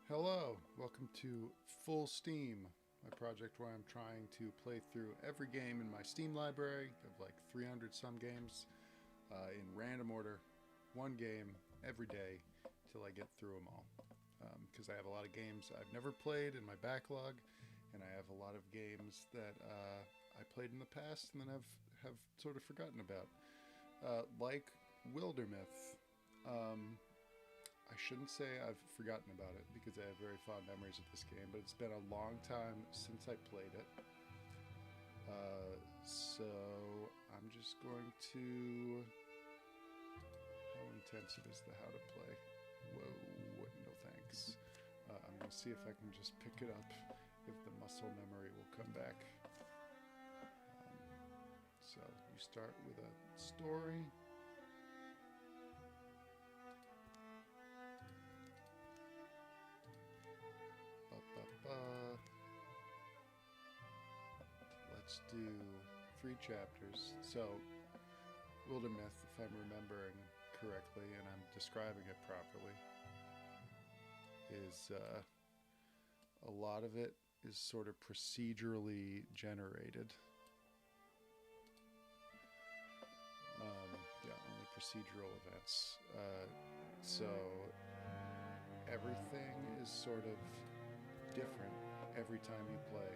Hello, welcome to Full Steam, my project where I'm trying to play through every game in my Steam library of like 300 some games in random order, one game every day till I get through them all. Because I have a lot of games I've never played in my backlog, and I have a lot of games that I played in the past and then have sort of forgotten about, like Wildermyth. I shouldn't say I've forgotten about it because I have very fond memories of this game, but it's been a long time since I played it. So I'm just going to... How intensive is the how to play? Whoa, no thanks. I'm going to see if I can just pick it up, if the muscle memory will come back. So you start with a story. Let's do 3 chapters. So, Wildermyth, if I'm remembering correctly and I'm describing it properly, is a lot of it is sort of procedurally generated. Yeah, only procedural events. So everything is sort of different every time you play,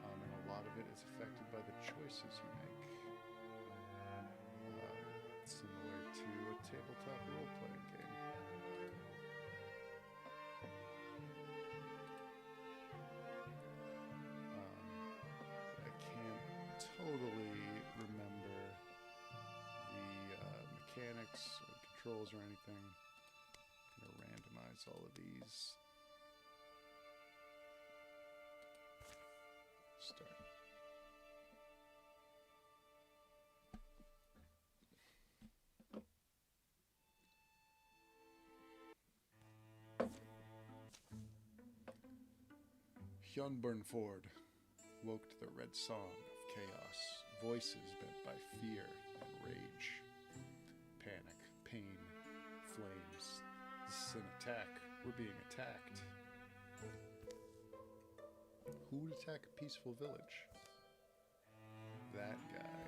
and a lot of it is affected by the choices you make, similar to a tabletop role-playing game. I can't totally remember the mechanics or controls or anything. I'm going to randomize all of these. Start. Hyunburnford woke to the red song of chaos, voices bent by fear and rage. Panic, pain, flames. This is an attack. We're being attacked. Who would attack a peaceful village? That guy.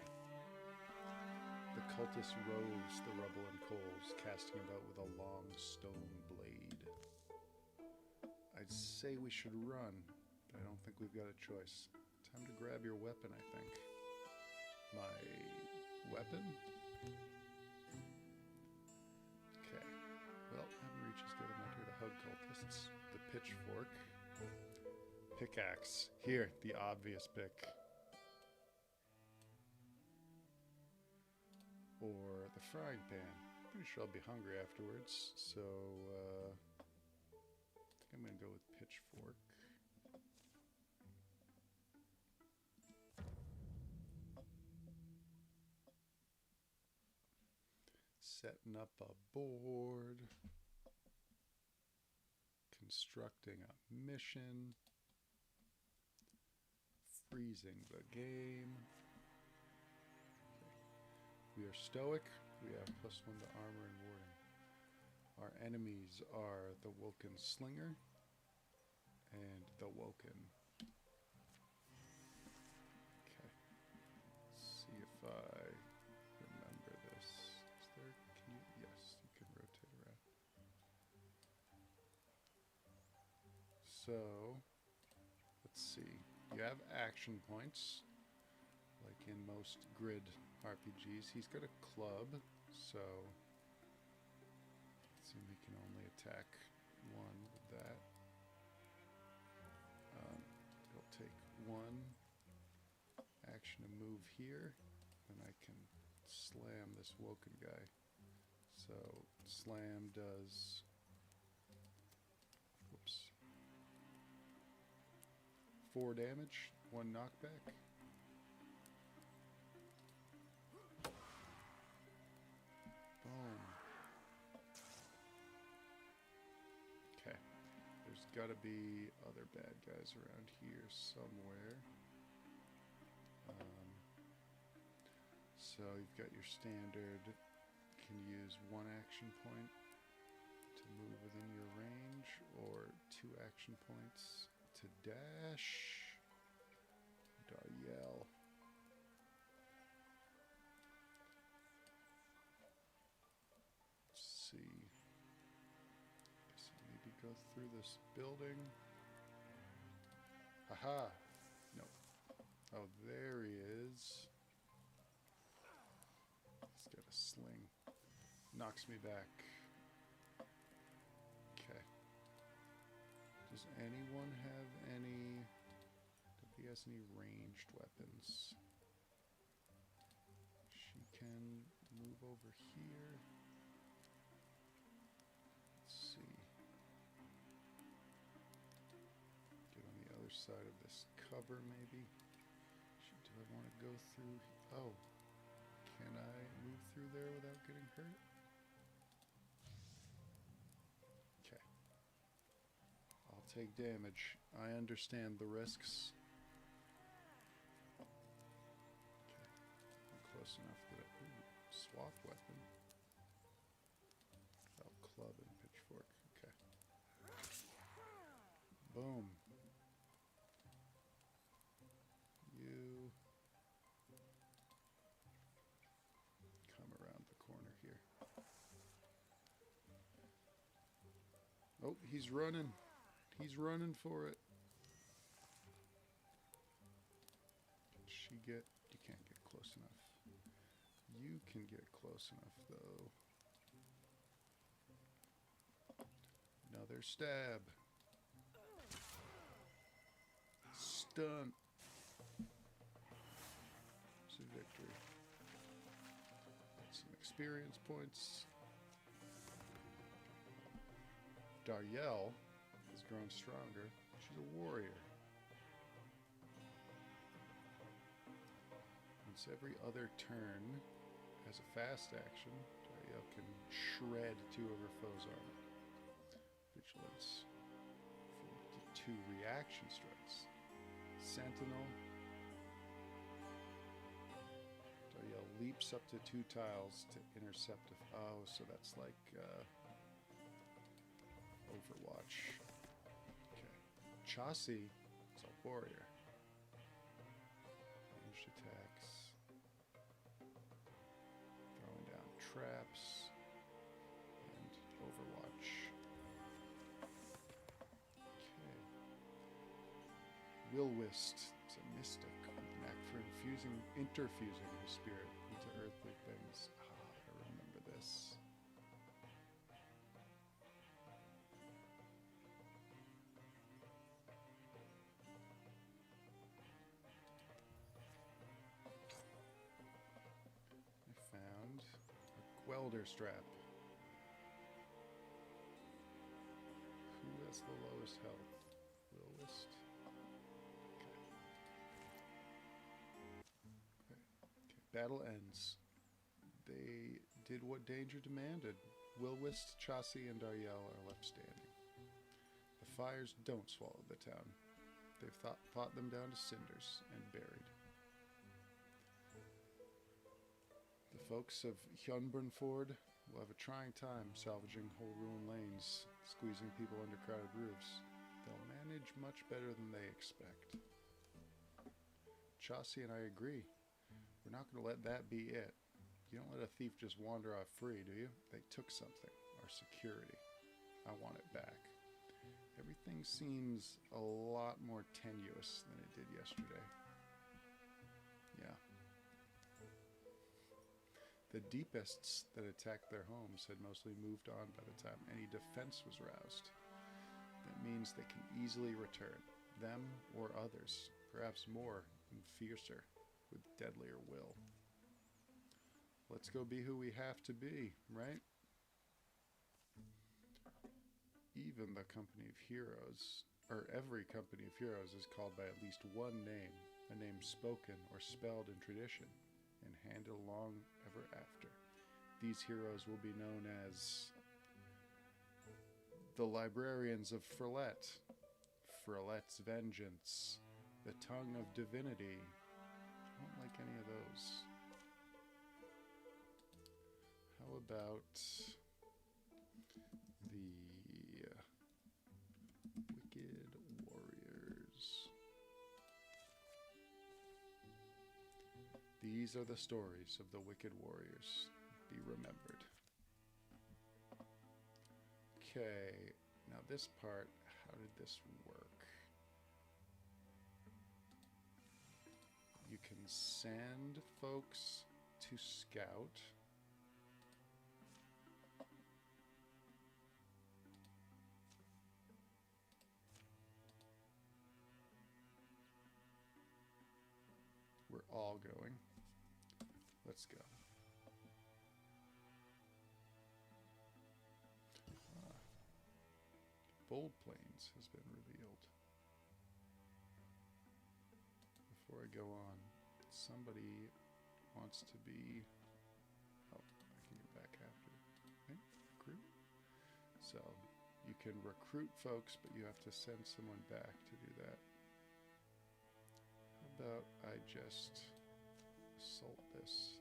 The cultist roves the rubble and coals, casting about with a long stone blade. I'd say we should run, but I don't think we've got a choice. Time to grab your weapon, I think. My weapon? Okay. Well, having reach is good. I'm not here to hug cultists. The pitchfork. Pickaxe. Here, the obvious pick. Or the frying pan. Pretty sure I'll be hungry afterwards, so I think I'm going to go with pitchfork. Setting up a board. Constructing a mission. Freezing the game. Okay. We are stoic. We have +1 to armor and warding. Our enemies are the Woken Slinger and the Woken. Okay. Let's see if I remember this. Is there? Can you? Yes, you can rotate around. So, let's see. You have action points, like in most grid RPGs. He's got a club, so let's see, we can only attack one with that. He'll take 1 action to move here, and I can slam this Woken guy. So slam does, whoops, 4 damage, 1 knockback. Boom. Okay. There's got to be other bad guys around here somewhere. So you've got your standard. You can use 1 action point to move within your range, 2 action points to dash. Daryell. Let's see. Guess I'll maybe go through this building. Aha! Nope. Oh, there he is. He's got a sling. Knocks me back. Okay. Does anyone have any... If he has any ranged weapons? She can move over here. Let's see. Get on the other side of this cover, maybe. Do I want to go through? Oh. Can I move through there without getting hurt? Okay. I'll take damage. I understand the risks. Okay. I'm close enough that I... Ooh, swap weapon. Oh, club and pitchfork. Okay. Boom. You... Oh, he's running. He's running for it. Can she get... You can't get close enough. You can get close enough, though. Another stab. Stun. It's a victory. Got some experience points. Daryell has grown stronger. She's a warrior. Once every other turn, as a fast action, Daryell can shred 2 of her foes' armor. Vigilance. 2 reaction strikes. Sentinel. Daryell leaps up to 2 tiles to intercept a... Oh, so that's like... Overwatch. Okay. Chassis is a warrior. Ranged attacks. Throwing down traps. And Overwatch. Okay. Wildermyth is a mystic with a knack for interfusing her spirit into earthly things. Ah, I remember this. Welder strap. Who has the lowest health? Wildermyth. Okay. Battle ends. They did what danger demanded. Wildermyth, Chassis, and Daryell are left standing. The fires don't swallow the town. They've fought them down to cinders and buried. The folks of Wildermyth will have a trying time salvaging whole ruined lanes, squeezing people under crowded roofs. They'll manage much better than they expect. Chassis and I agree. We're not going to let that be it. You don't let a thief just wander off free, do you? They took something. Our security. I want it back. Everything seems a lot more tenuous than it did yesterday. Yeah. The deepists that attacked their homes had mostly moved on by the time any defense was roused. That means they can easily return, them or others, perhaps more and fiercer, with deadlier will. Let's go be who we have to be, right? Even the company of heroes, or every company of heroes, is called by at least one name, a name spoken or spelled in tradition, and handed along ever after. These heroes will be known as the Librarians of Frelette, Frelette's Vengeance, the Tongue of Divinity. I don't like any of those. How about the These are the stories of the wicked warriors. Be remembered. Okay, now this part, how did this work? You can send folks to scout. We're all going. Let's go. Bold Plains has been revealed. Before I go on, somebody wants to be... Oh, I can get back after. Okay, recruit. So, you can recruit folks, but you have to send someone back to do that. How about I just assault this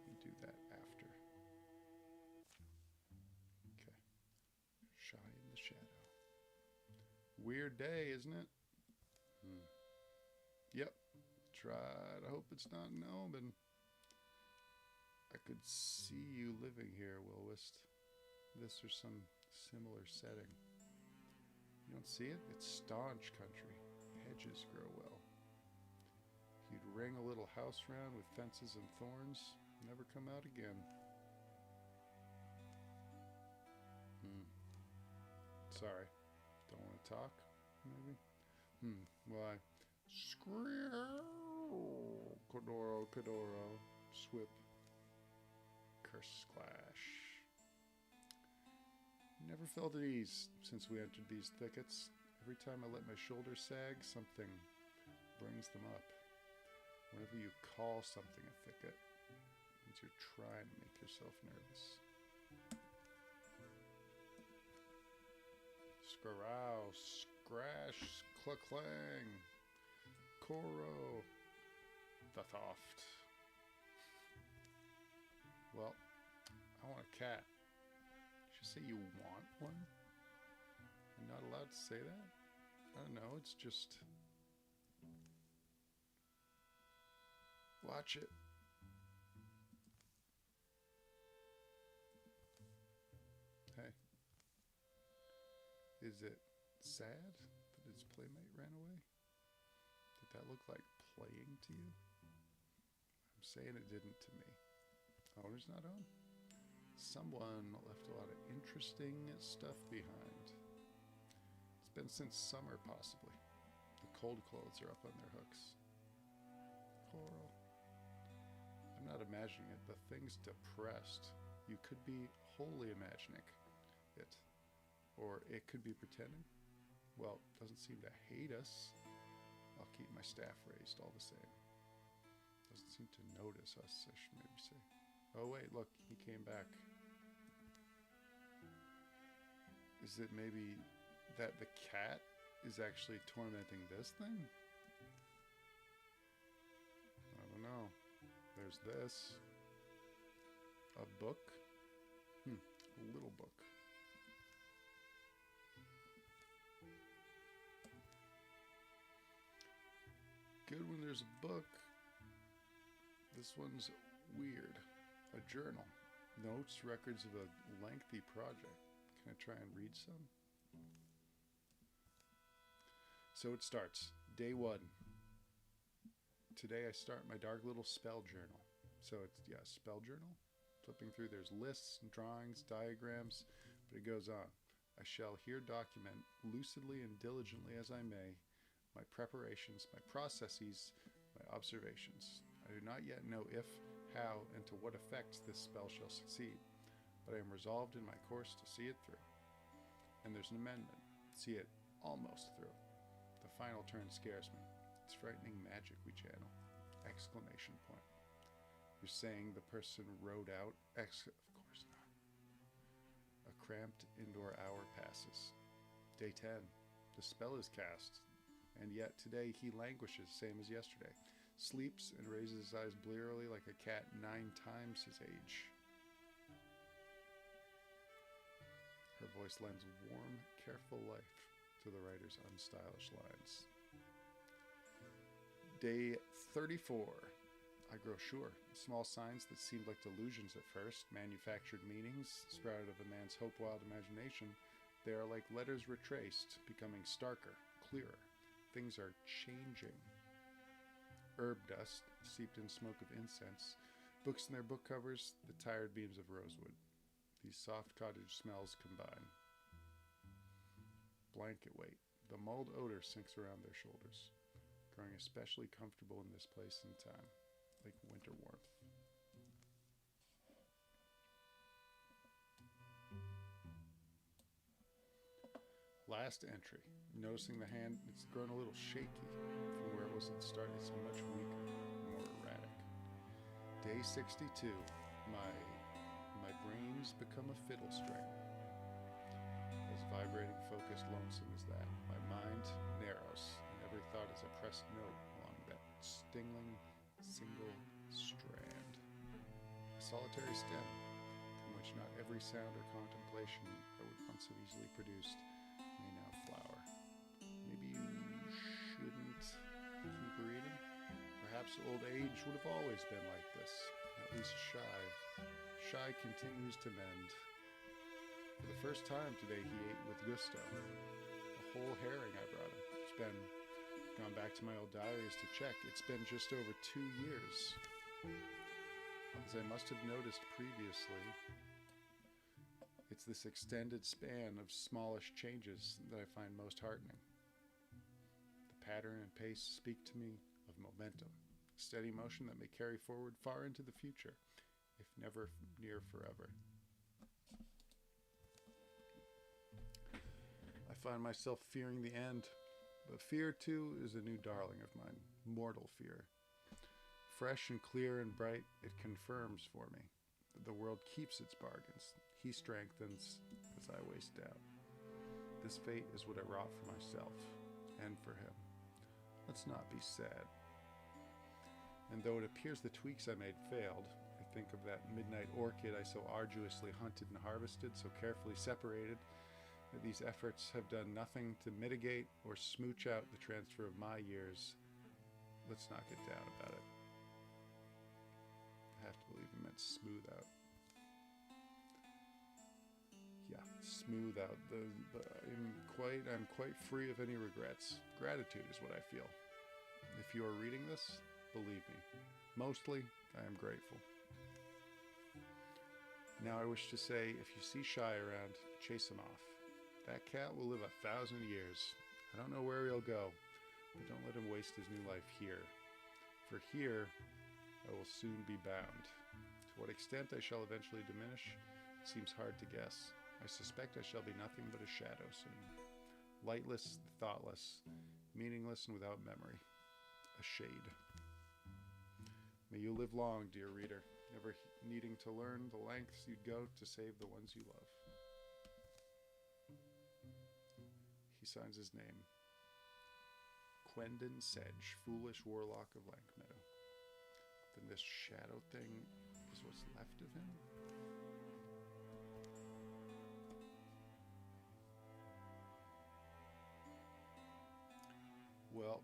and do that after. Okay. Shy in the shadow. Weird day, isn't it? Yep. Try to hope it's not an omen. I could see you living here, Wilwist. This or some similar setting. You don't see it? It's staunch country. Hedges grow well. You'd ring a little house round with fences and thorns, never come out again. Sorry. Don't want to talk, maybe? Why? Kodoro, Kodoro. Swip. Curse Clash. Never felt at ease since we entered these thickets. Every time I let my shoulders sag, something brings them up. Whenever you call something a thicket, it means you're trying to make yourself nervous. Scarrow, Scrash, Clucklang, Koro, the Thoft. Well, I want a cat. Did you say you want one? I'm not allowed to say that? I don't know, it's just... Watch it. Hey. Is it sad that its playmate ran away? Did that look like playing to you? I'm saying it didn't to me. Owner's not home? Someone left a lot of interesting stuff behind. It's been since summer, possibly. The cold clothes are up on their hooks. Coral. I'm not imagining it. The thing's depressed. You could be wholly imagining it. Or it could be pretending. Well, it doesn't seem to hate us. I'll keep my staff raised all the same. Doesn't seem to notice us, I should maybe say. Oh wait, look, he came back. Is it maybe that the cat is actually tormenting this thing? I don't know. There's this. A book? A little book. Good when there's a book. This one's weird. A journal. Notes, records of a lengthy project. Can I try and read some? So it starts. Day 1. Today I start my dark little spell journal. So it's, yeah, spell journal. Flipping through, there's lists, drawings, diagrams, but it goes on. I shall here document, lucidly and diligently as I may, my preparations, my processes, my observations. I do not yet know if, how, and to what effect this spell shall succeed, but I am resolved in my course to see it through. And there's an amendment. See it almost through. The final turn scares me. It's frightening magic we channel. Exclamation point. You're saying the person rode out? Of course not. A cramped indoor hour passes. Day 10. The spell is cast, and yet today he languishes, same as yesterday. Sleeps and raises his eyes blearily like a cat 9 times his age. Her voice lends warm, careful life to the writer's unstylish lines. Day 34. I grow sure. Small signs that seemed like delusions at first, manufactured meanings, sprouted of a man's hope-wild imagination, they are like letters retraced, becoming starker, clearer. Things are changing. Herb dust, seeped in smoke of incense, books in their book covers, the tired beams of rosewood. These soft cottage smells combine. Blanket weight. The mulled odor sinks around their shoulders, growing especially comfortable in this place and time, like winter warmth. Last entry. Noticing the hand, it's grown a little shaky from where it was at the start. It's much weaker, more erratic. Day 62. My brains become a fiddle string. As vibrating, focused, lonesome as that, my mind narrows, and every thought is a pressed note along that stinging single strand. A solitary stem, from which not every sound or contemplation I would once have easily produced may now flower. Maybe you shouldn't keep reading? Perhaps old age would have always been like this, at least shy. Shy continues to mend. For the first time today he ate with gusto. A whole herring I brought him. It's been, gone back to my old diaries to check, it's been just over 2 years. As I must have noticed previously, it's this extended span of smallish changes that I find most heartening. The pattern and pace speak to me of momentum, steady motion that may carry forward far into the future, if never near forever. I find myself fearing the end, but fear too is a new darling of mine, mortal fear. Fresh and clear and bright, it confirms for me that the world keeps its bargains. He strengthens as I waste doubt. This fate is what I wrought for myself and for him. Let's not be sad. And though it appears the tweaks I made failed, I think of that midnight orchid I so arduously hunted and harvested, so carefully separated, that these efforts have done nothing to mitigate or smooch out the transfer of my years. Let's not get down about it. I have to believe he meant smooth out. Yeah, smooth out. I'm quite free of any regrets. Gratitude is what I feel. If you are reading this, believe me, mostly I am grateful. Now I wish to say, if you see Shy around, chase him off. That cat will live 1,000 years. I don't know where he'll go, but don't let him waste his new life here. For here, I will soon be bound. To what extent I shall eventually diminish, it seems hard to guess. I suspect I shall be nothing but a shadow soon. Lightless, thoughtless, meaningless and without memory. A shade. May you live long, dear reader, never needing to learn the lengths you'd go to save the ones you love. He signs his name. Quendon Sedge, foolish warlock of Lankmeadow. Then this shadow thing is what's left of him? Well,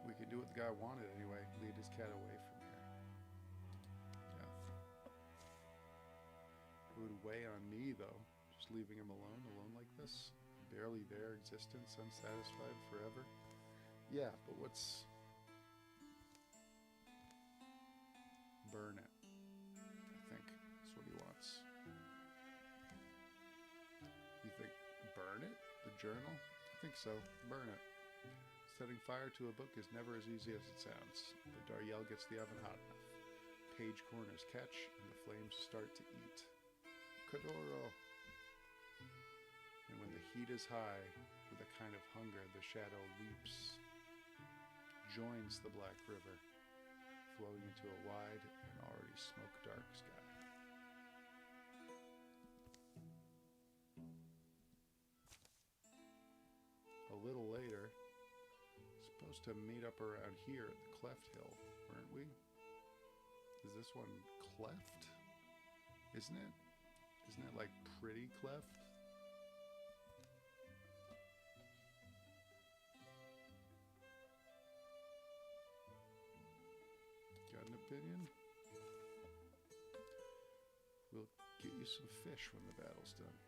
we could do what the guy wanted anyway, lead his cat away from here. Yeah. It would weigh on me, though, just leaving him alone like this. Barely there existence, unsatisfied forever. Yeah, but what's... Burn it. I think that's what he wants. You think, burn it? The journal? I think so. Burn it. Setting fire to a book is never as easy as it sounds, but Dariel gets the oven hot enough. Page corners catch, and the flames start to eat. Kodoro! And when the heat is high, with a kind of hunger, the shadow leaps, joins the black river, flowing into a wide and already smoke-dark sky. A little later, supposed to meet up around here at the Cleft Hill, weren't we? Is this one cleft? Isn't it? Isn't it like pretty cleft? opinion. We'll get you some fish when the battle's done.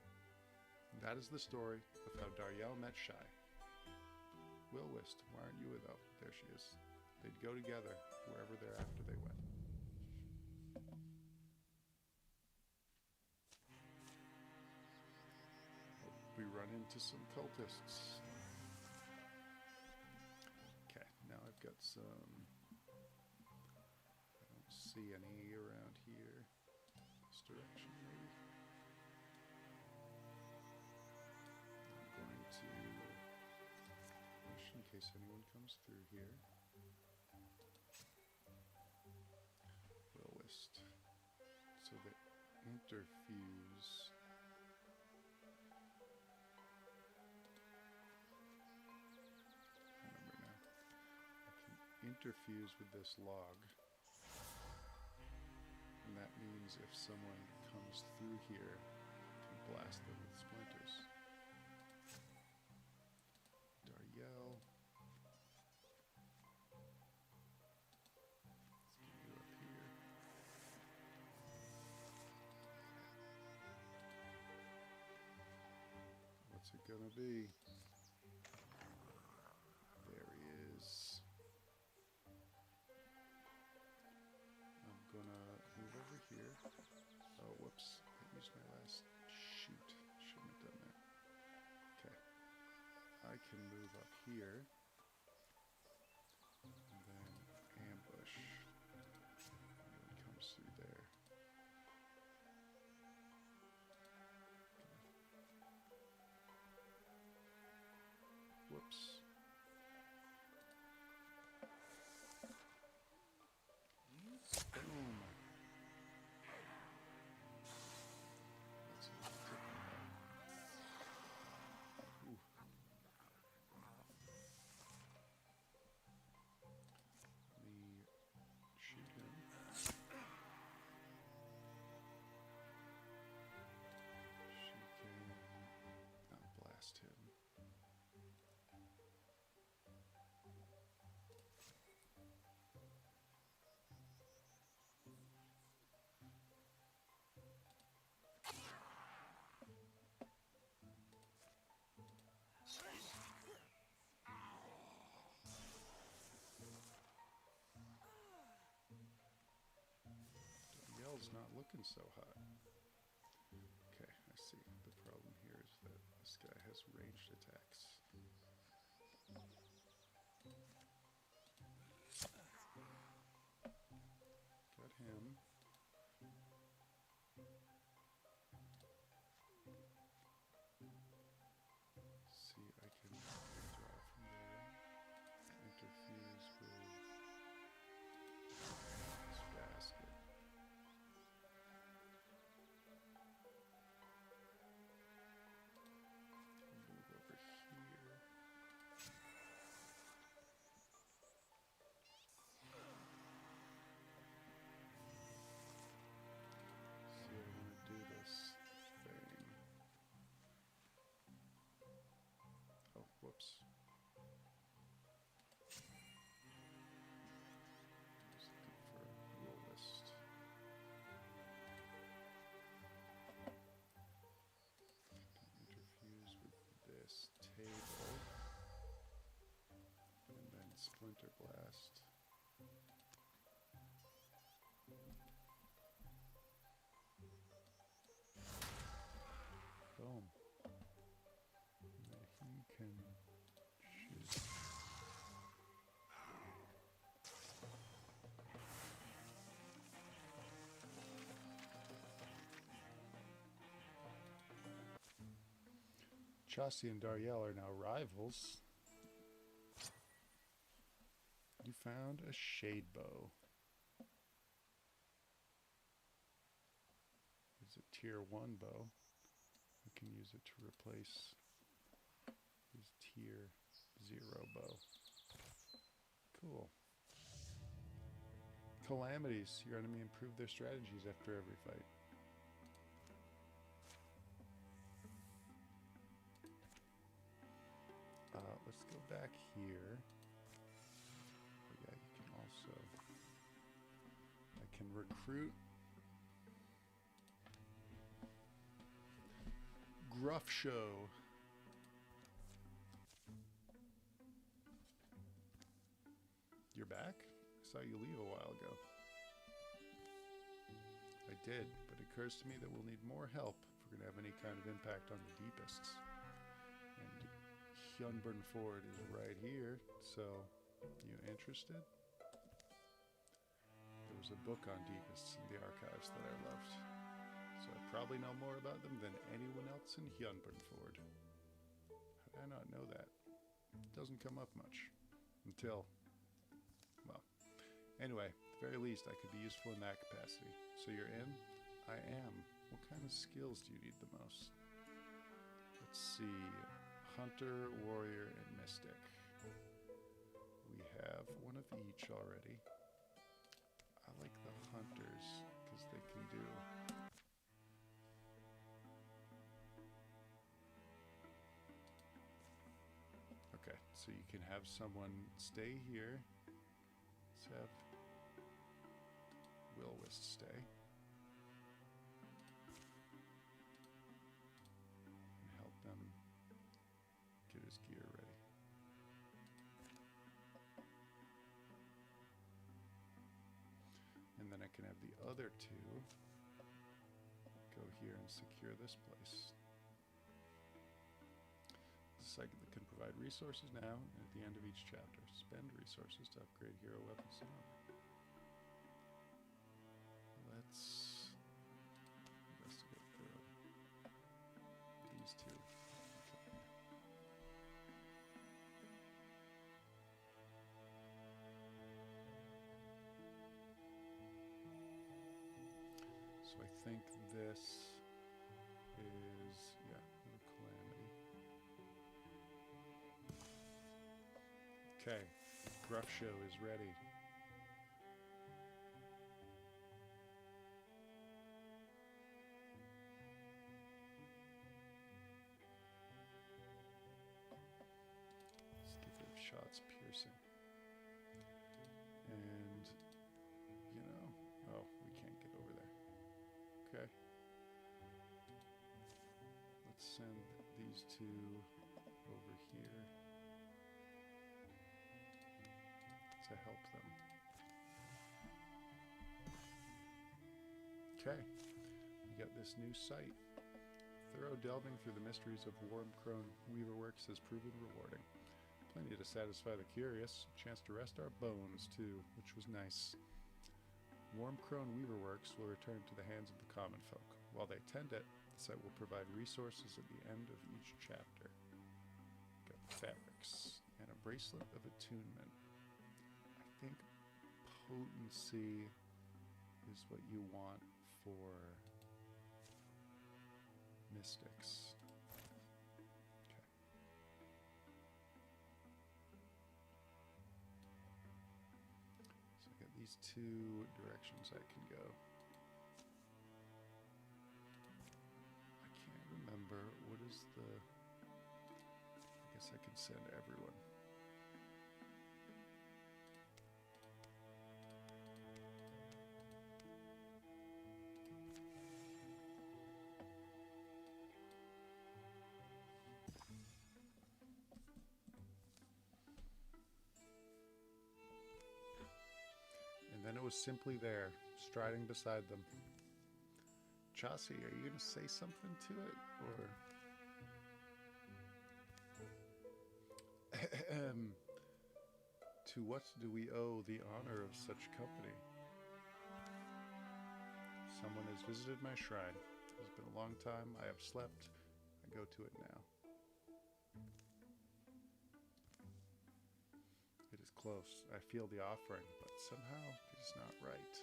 And that is the story of how Dariel met Shai. Wildermyth, why aren't you with her? There she is. They'd go together wherever thereafter they went. We run into some cultists. Okay, now I've got some... I don't see any around here. This direction, maybe. I'm going to push in case anyone comes through here. Wildermyth. So the interfuse... interfuse with this log, and that means if someone comes through here, I can blast them with splinters. Dariel, let's get you up here. What's it gonna be? Here. Oh, whoops. I used my last shoot. Shouldn't have done that. Okay. I can move up here. And then ambush. Anyone comes through there. Okay. Whoops. Boom. Dariel's not looking so hot. Okay, I see. The problem here is that this guy has ranged attacks. Got him. See, I can withdraw from there. Interfuse with this basket. Move over here. See, I want to do this thing. Oh, whoops. Just looking for a rule list. Interfuse with this table. And then splinter blast. Boom. And then he can shoot. Chassi and Dariel are now rivals. You found a shade bow. It's a tier 1 bow. We can use it to replace his tier 0 bow. Cool. Calamities. Your enemy improved their strategies after every fight. Let's go back here. Oh, yeah, you can also can recruit Gruff Show. You're back? I saw you leave a while ago. I did, but it occurs to me that we'll need more help if we're going to have any kind of impact on the Deepists. And Hyunburn Ford is right here, so you interested? There was a book on Deepists in the archives that I loved, so I probably know more about them than anyone else in Hyunburn Ford. How did I not know that? It doesn't come up much until, well, anyway, at the very least I could be useful in that capacity. So you're in? I am. What kind of skills do you need the most? Let's see. Hunter, warrior, and mystic. We have one of each already. I like the hunters because they can do... Okay, so you can have someone stay here. Let's have Wilwist stay. And help them get his gear ready. And then I can have the other two go here and secure this place. This cycle can provide resources now and at the end of each chapter. Spend resources to upgrade hero weapons and armor. Let's investigate these two. Okay. So I think this is, yeah, the Calamity. Okay, Gruff Show is ready. Shots piercing. And, you know, oh, we can't get over there. Okay. Let's send these two over here to help them. Okay. We got this new site. Thorough delving through the mysteries of Wormcrone Weaverworks has proven rewarding. Plenty to satisfy the curious, a chance to rest our bones too, which was nice. Wormcrone Weaverworks will return to the hands of the common folk. While they tend it, the site will provide resources at the end of each chapter. Got fabrics and a bracelet of attunement. I think potency is what you want for mystics. These two directions I can go. I can't remember what is the... I guess I can send everyone. And then it was simply there, striding beside them. Chaucy, are you going to say something to it, or? To what do we owe the honor of such company? Someone has visited my shrine. It has been a long time. I have slept. I go to it now. It is close. I feel the offering, but somehow it is not right.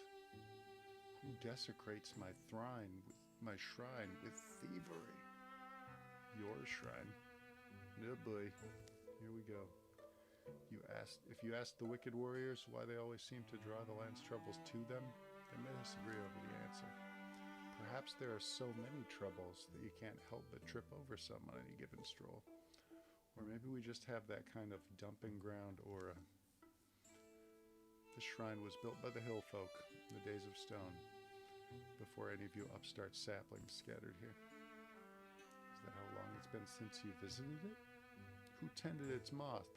Who desecrates my shrine with thievery? Your shrine. Oh boy. Here we go. If you ask the wicked warriors why they always seem to draw the land's troubles to them, they may disagree over the answer. Perhaps there are so many troubles that you can't help but trip over some on any given stroll. Or maybe we just have that kind of dumping ground aura. The shrine was built by the hill folk in the days of stone, before any of you upstart saplings scattered here. Is that how long it's been since you visited it? Who tended its moss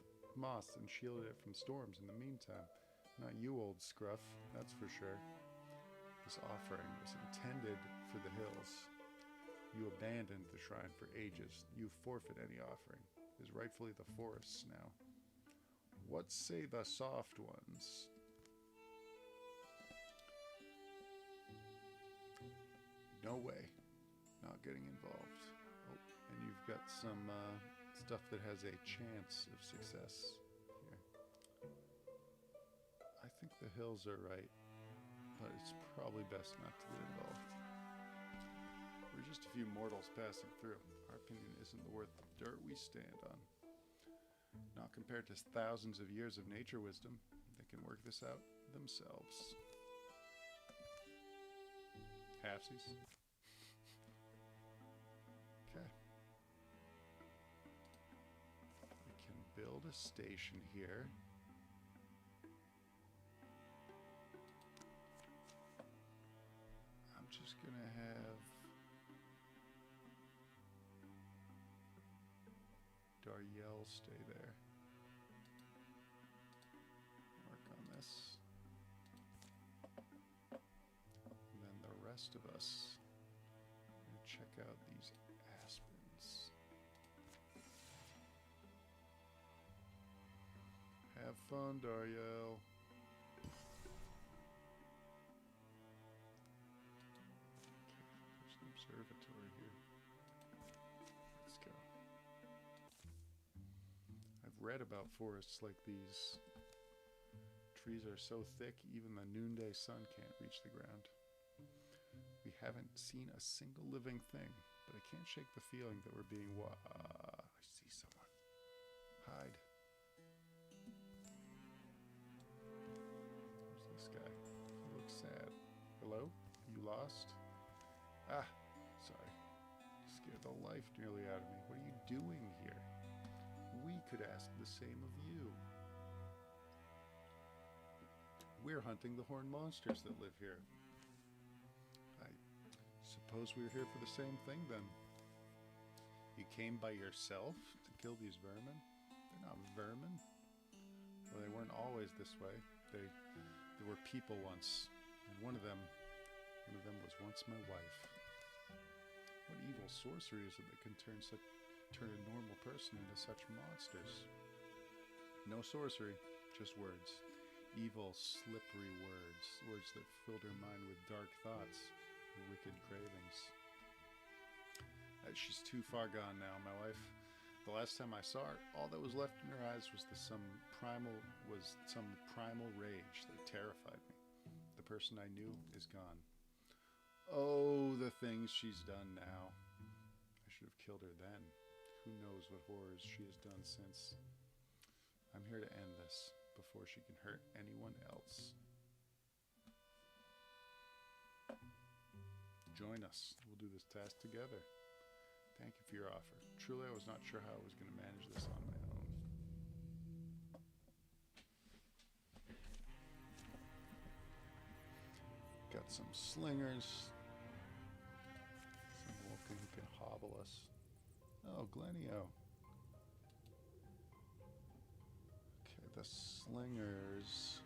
and shielded it from storms in the meantime? Not you, old scruff, that's for sure. This offering was intended for the hills. You abandoned the shrine for ages. You forfeit any offering. It is rightfully the forest's now. What say the soft ones? No way. Not getting involved. Oh, and you've got some stuff that has a chance of success here. I think the hills are right, but it's probably best not to get involved. We're just a few mortals passing through. Our opinion isn't worth the dirt we stand on. Not compared to thousands of years of nature wisdom. They can work this out themselves. Halfsies. Okay. We can build a station here. I'm just gonna have Daryel stay there. Work on this. And then the rest of us will check out these aspens. Have fun, Daryel. Okay, there's an observatory here. Let's go. I've read about forests like these. Trees are so thick, even the noonday sun can't reach the ground. We haven't seen a single living thing, but I can't shake the feeling that we're being I see someone. Hide. Where's this guy? He looks sad. Hello? You lost? Ah, sorry. You scared the life nearly out of me. What are you doing here? We could ask the same of you. We're hunting the horned monsters that live here. I suppose we're here for the same thing then. You came by yourself to kill these vermin? They're not vermin. Well, they weren't always this way. They were people once, and one of them was once my wife. What evil sorcery is it that can turn a normal person into such monsters? No sorcery, just words. Evil, slippery words. Words that filled her mind with dark thoughts and wicked cravings. She's too far gone now, my wife. The last time I saw her, all that was left in her eyes was some primal rage that terrified me. The person I knew is gone. Oh, the things she's done now. I should have killed her then. Who knows what horrors she has done since. I'm here to end this before she can hurt anyone else. Join us. We'll do this task together. Thank you for your offer. Truly, I was not sure how I was going to manage this on my own. Got some slingers. Some wolfkin who can hobble us. Oh, Glenio. Okay, the slingers.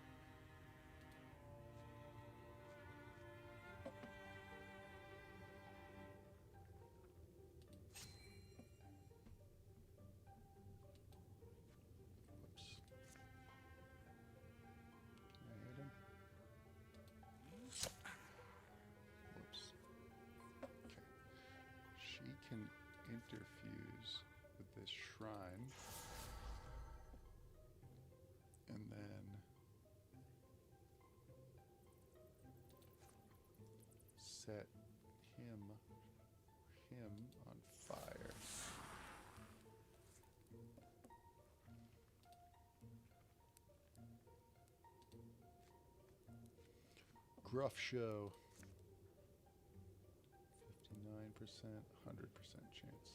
Interfuse with this shrine and then set him on fire. Gruff show. 59%, 100% chance.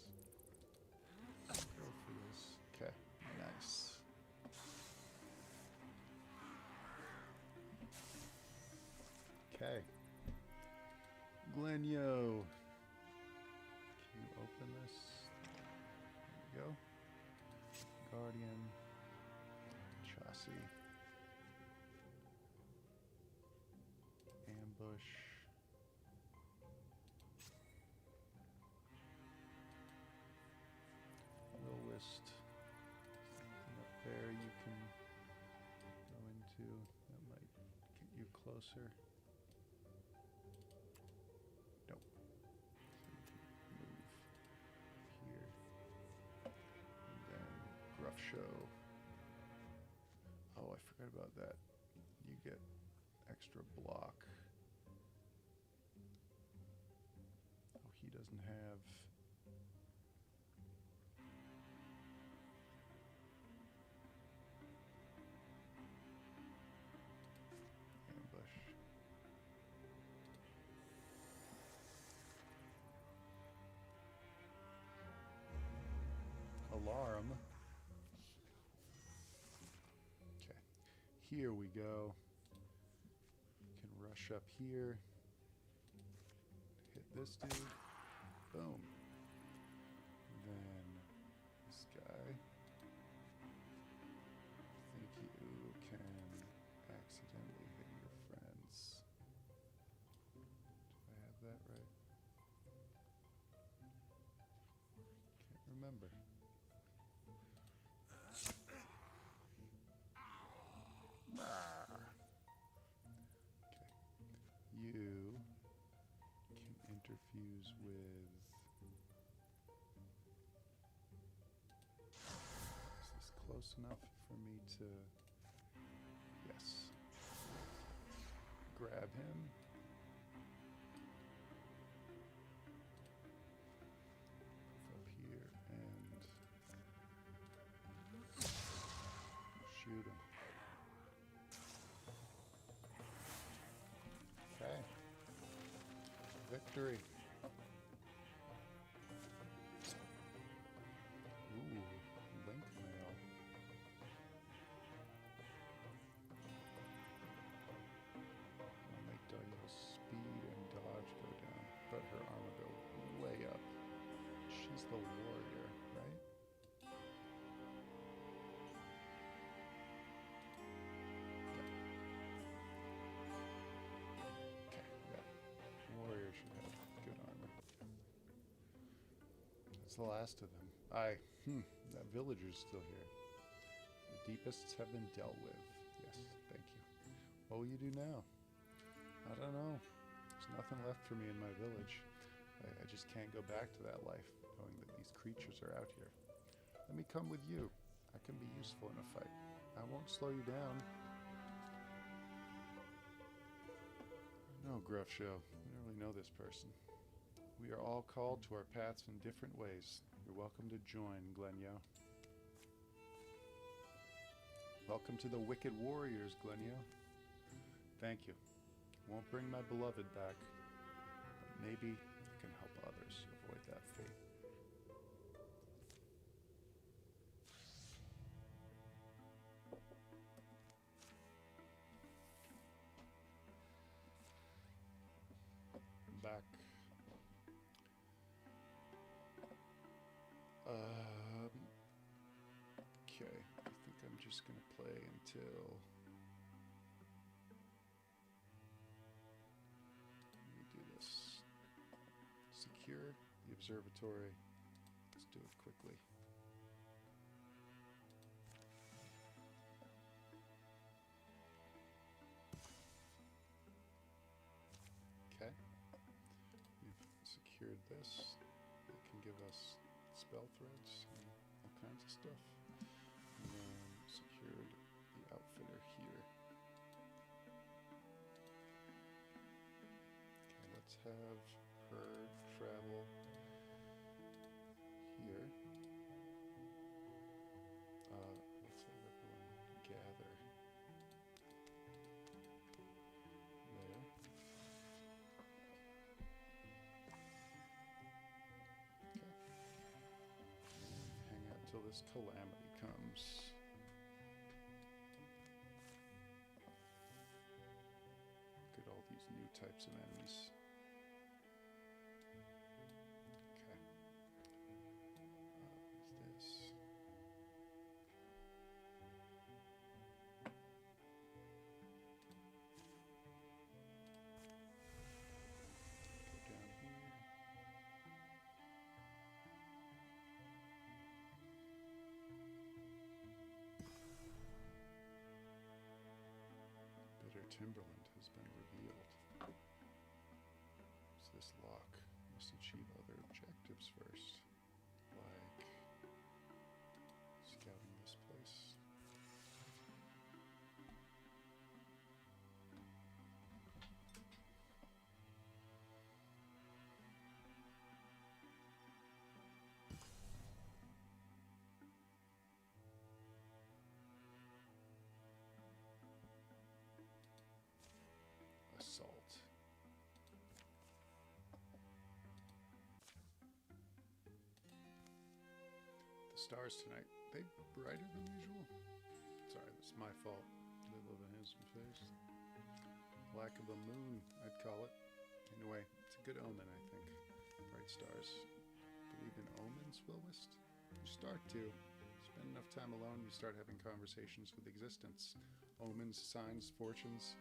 Go for this. Okay, nice. Glenyo. Can you open this? There we go. Guardian. Chassis. Ambush. Will-Wisp. Something up there you can go into. That might get you closer. Nope. So you can move here. And then Gruff Show. Oh, I forgot about that. You get extra block. Oh, he doesn't have... ambush. Alarm. Okay. Here we go. Can rush up here. Hit this dude. Boom. Then this guy. I think you can accidentally hit your friends. Did I have that right? Can't remember. You can interfuse with... Is this close enough for me to... Yes. Grab him. Up here and shoot him. Okay. Victory. Ooh, link mail. I'll make Dahlia's speed and dodge go down, but her armor go way up. She's the warrior, right? Okay, yeah. Warrior should have good armor. That's the last of them. That villager's still here. The deepests have been dealt with. Yes, thank you. What will you do now? I don't know. There's nothing left for me in my village. I just can't go back to that life, knowing that these creatures are out here. Let me come with you. I can be useful in a fight. I won't slow you down. No, Gruff Show. We don't really know this person. We are all called to our paths in different ways. You're welcome to join, Glenyo. Welcome to the Wicked Warriors, Glenyo. Thank you. Won't bring my beloved back, but maybe I can help others avoid that fate. Back. Okay, I think I'm just gonna play until... Let me do this. Secure the observatory. Let's do it quickly. Okay. We've secured this. It can give us spell threads and all kinds of stuff. And then secured the outfitter here. Okay, let's have her travel here. Let's have everyone gather there. Okay. Hang out till this calamity comes. Look at all these new types of enemies. Timberland has been revealed. What's this lock? Must achieve other objectives first. Like scouting this place. Assault. The stars tonight, they brighter than usual? Sorry, that's my fault. They live in his face. Lack of a moon, I'd call it. Anyway, it's a good omen, I think. Bright stars. Believe in omens, Wildermyth? You start to. Spend enough time alone, you start having conversations with existence. Omens, signs, fortunes.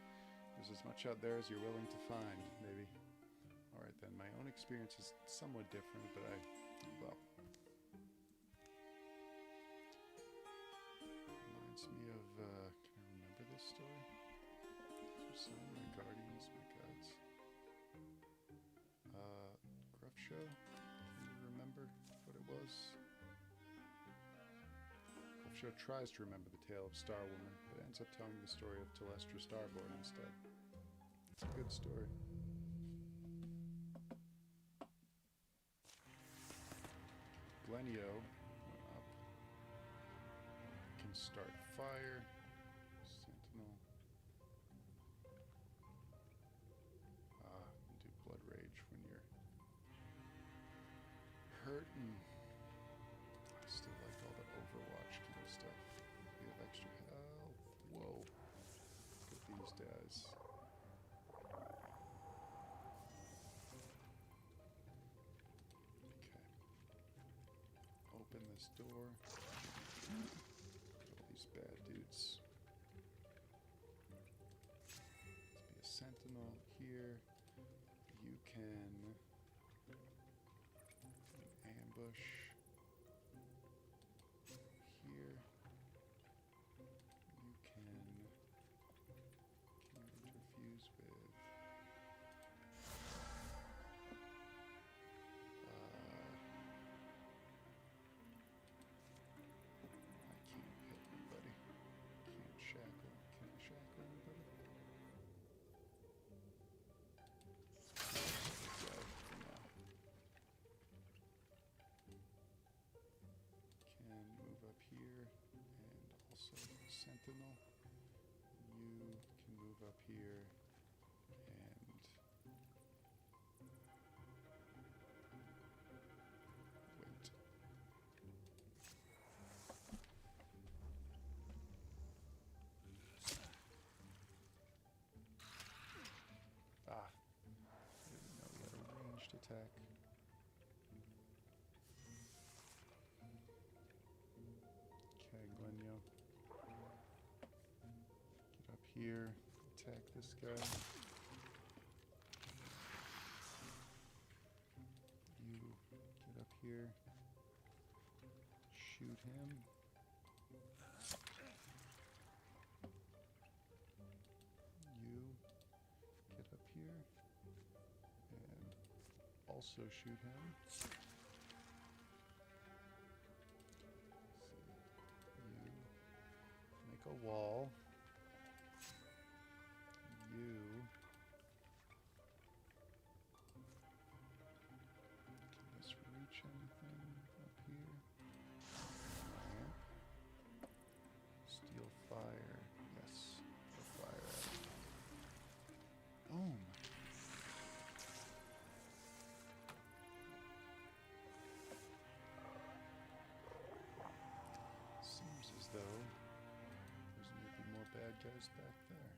There's as much out there as you're willing to find, maybe. Alright then, my own experience is somewhat different, but well... Reminds me of, can I remember this story? Some my guardians, my gods. Gruff Show? Can you remember what it was? Gruff Show tries to remember the tale of Star Woman, but ends up telling the story of Telestra Starborn instead. It's a good story. Glenio went up. Can start fire. Sentinel. Do blood rage when you're hurting. I still like all the Overwatch kind of stuff. You have extra health. Whoa. Look at these guys. Open this door. All these bad dudes. Let's be a sentinel here. You can ambush here. You can interfuse with Sentinel. You can move up here and wait. I didn't know we had a ranged attack. Okay, Glenio. Here, attack this guy. You get up here, shoot him. You get up here and also shoot him. You make a wall. Can this reach anything up here? Lamp. Steal fire. Yes. The fire. Boom. Seems as though there's maybe more bad guys back there.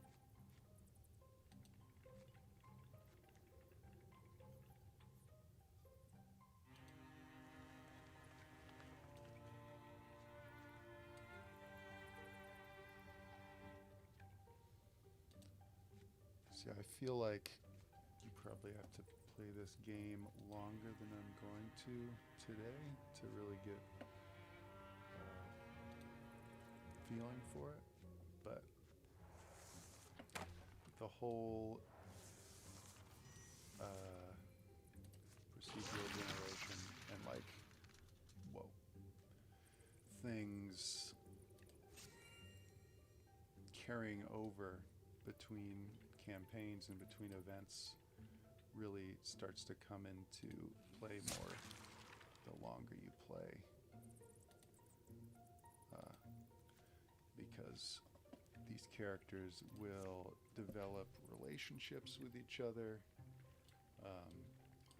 See, I feel like you probably have to play this game longer than I'm going to today to really get feeling for it, but the whole procedural generation and like, whoa, things carrying over between campaigns and between events really starts to come into play more the longer you play, because these characters will develop relationships with each other,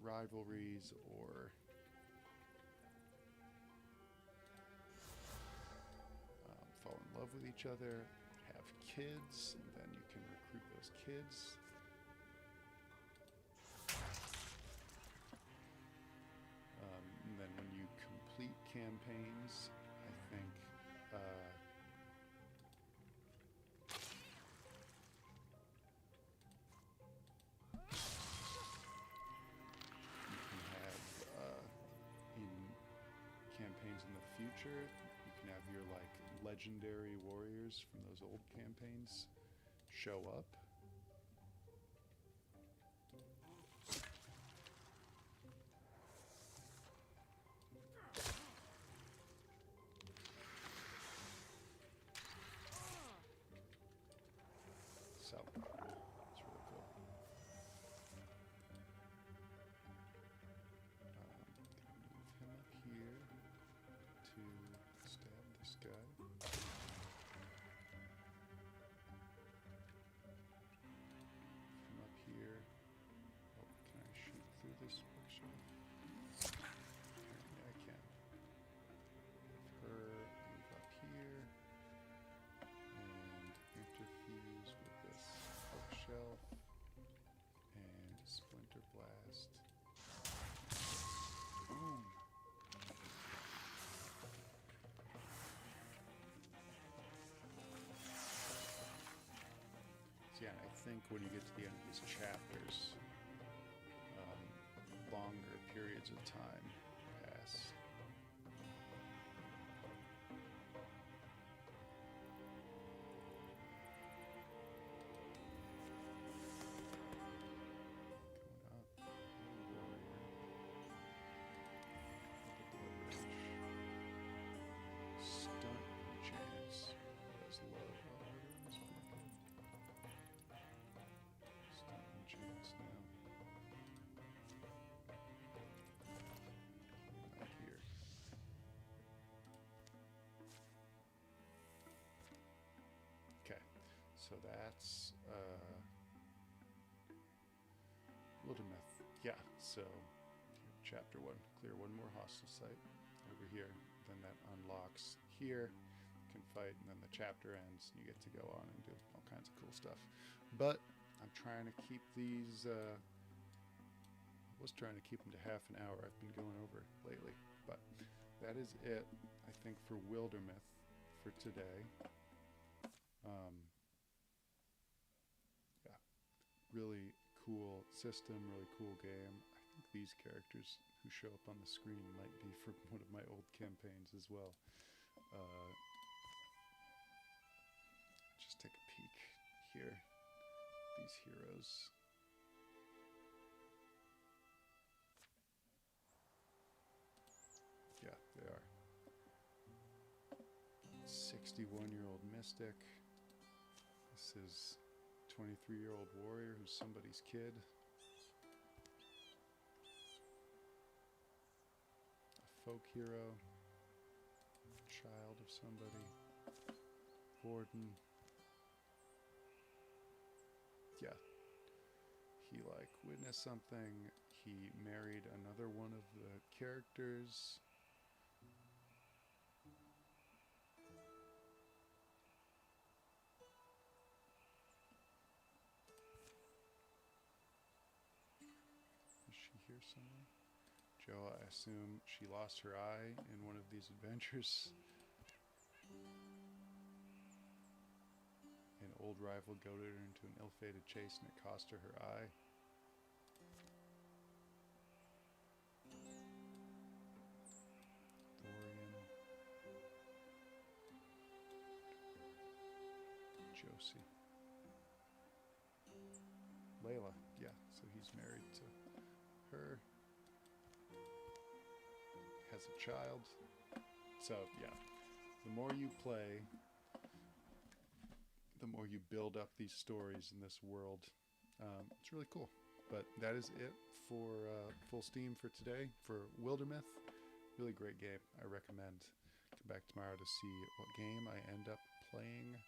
rivalries, or fall in love with each other, have kids, and then you can recruit those kids. And then when you complete campaigns, I think you can have in campaigns in the future, you can have your like legendary warriors from those old campaigns show up. So it's really cool. Gonna move him up here to stab this guy. Him up here. Oh, can I shoot through this bookshelf? Apparently I can. Her move up here and interfuse with this bookshelf and splinter blast. Boom. So yeah, I think when you get to the end of these chapters, longer periods of time pass. So that's Wildermyth. Yeah, so chapter 1, clear one more hostile site over here. Then that unlocks here, you can fight, and then the chapter ends, and you get to go on and do all kinds of cool stuff. But I'm trying to keep these, I was trying to keep them to half an hour. I've been going over lately. But that is it, I think, for Wildermyth for today. Really cool system, really cool game. I think these characters who show up on the screen might be from one of my old campaigns as well. Just take a peek here. These heroes. Yeah, they are. 61-year-old mystic. This is 23-year-old warrior who's somebody's kid. A folk hero. Child of somebody. Warden. Yeah. He like witnessed something. He married another one of the characters. Here somewhere. Joe, I assume she lost her eye in one of these adventures. An old rival goaded her into an ill-fated chase and it cost her her eye. Dorian. Josie. Layla. Yeah, so he's married to her. Has a child. So, yeah. The more you play, the more you build up these stories in this world. It's really cool. But that is it for Full Steam for today for Wildermyth. Really great game. I recommend. Come back tomorrow to see what game I end up playing